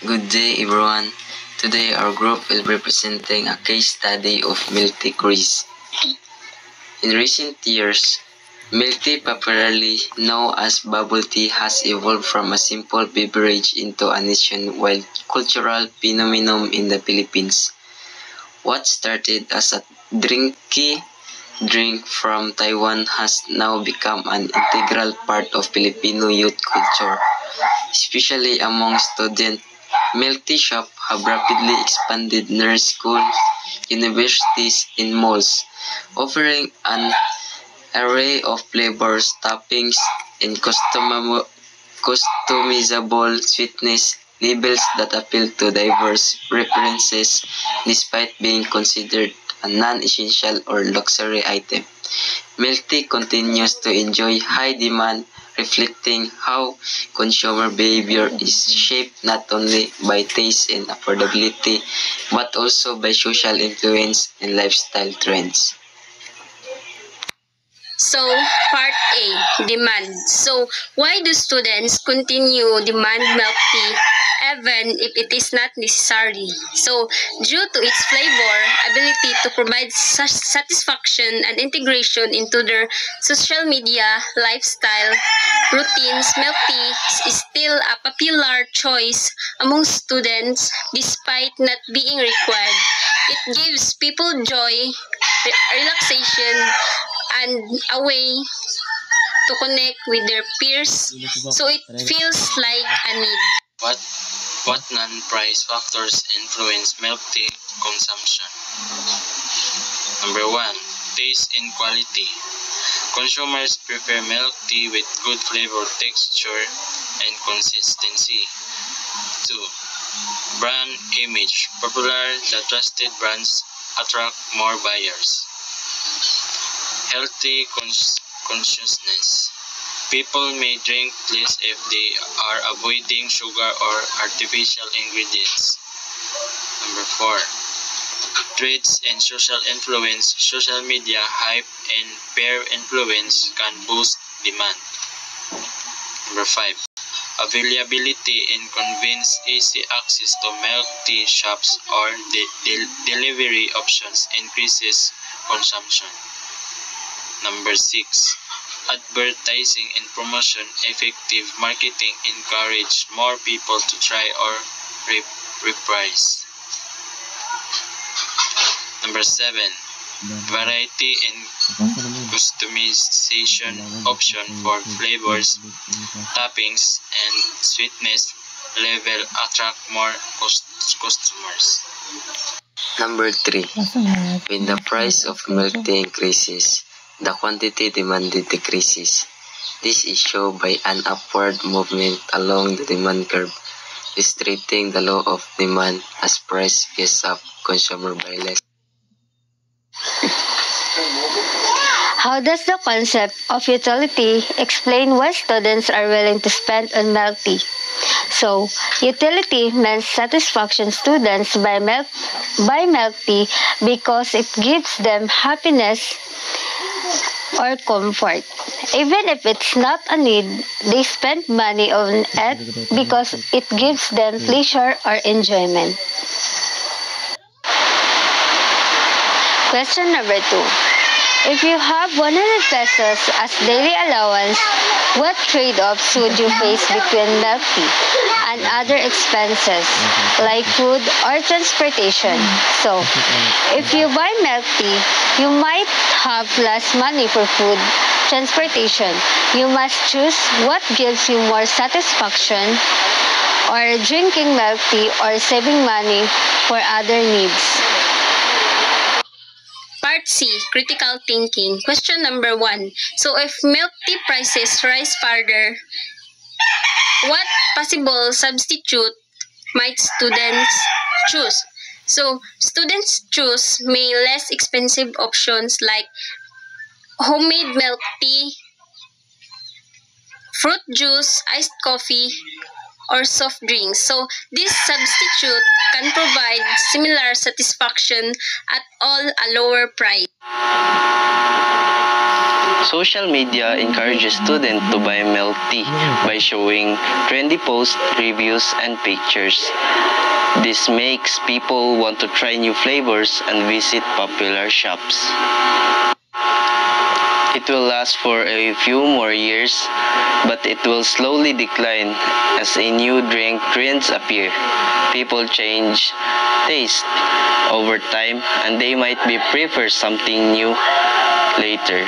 Good day everyone. Today our group is representing a case study of milk tea craze. In recent years, milk tea, popularly known as bubble tea, has evolved from a simple beverage into a nationwide cultural phenomenon in the Philippines. What started as a drinky drink from Taiwan has now become an integral part of Filipino youth culture, especially among students. Milk tea shops have rapidly expanded near schools, universities, and malls, offering an array of flavors, toppings, and customizable sweetness labels that appeal to diverse preferences despite being considered a non-essential or luxury item. Milk tea continues to enjoy high demand, reflecting how consumer behavior is shaped not only by taste and affordability, but also by social influence and lifestyle trends. So, part A, demand. So, why do students continue demand milk tea even if it is not necessary? So, due to its flavor, ability to provide satisfaction and integration into their social media lifestyle routines, milk tea is still a popular choice among students despite not being required. It gives people joy, relaxation, and a way to connect with their peers, so it feels like a need. What what non-price factors influence milk tea consumption? Number 1, taste and quality. Consumers prefer milk tea with good flavor, texture, and consistency. 2, brand image. Popular, the trusted brands attract more buyers. Healthy consciousness. People may drink less if they are avoiding sugar or artificial ingredients. Number 4, trends and social influence. Social media hype and peer influence can boost demand. Number 5, availability and convenience. Easy access to milk tea shops or delivery options increases consumption. Number 6, advertising and promotion. Effective marketing encourage more people to try or reprise. Number 7, variety and customization option for flavors, toppings, and sweetness level attract more customers. Number 3, when the price of milk tea increases, the quantity demanded decreases. This is shown by an upward movement along the demand curve, illustrating the law of demand. As price goes up, consumer buy less. How does the concept of utility explain why students are willing to spend on milk tea? So, utility means satisfaction. Students buy milk tea because it gives them happiness or comfort. Even if it's not a need, they spend money on it because it gives them pleasure or enjoyment. Question number 2. If you have 100 pesos as daily allowance, what trade-offs would you face between milk tea and other expenses like food or transportation? So, if you buy milk tea, you might have less money for food, transportation. You must choose what gives you more satisfaction, or drinking milk tea or saving money for other needs. Part C, critical thinking. Question number 1. So, if milk tea prices rise further, what possible substitute might students choose? So, students choose may less expensive options like homemade milk tea, fruit juice, iced coffee, or soft drinks. So, this substitute can provide similar satisfaction at all a lower price. Social media encourages students to buy milk tea by showing trendy posts, reviews, and pictures. This makes people want to try new flavors and visit popular shops. It will last for a few more years, but it will slowly decline as a new drink trends appear. People change taste over time and they might be prefer something new later.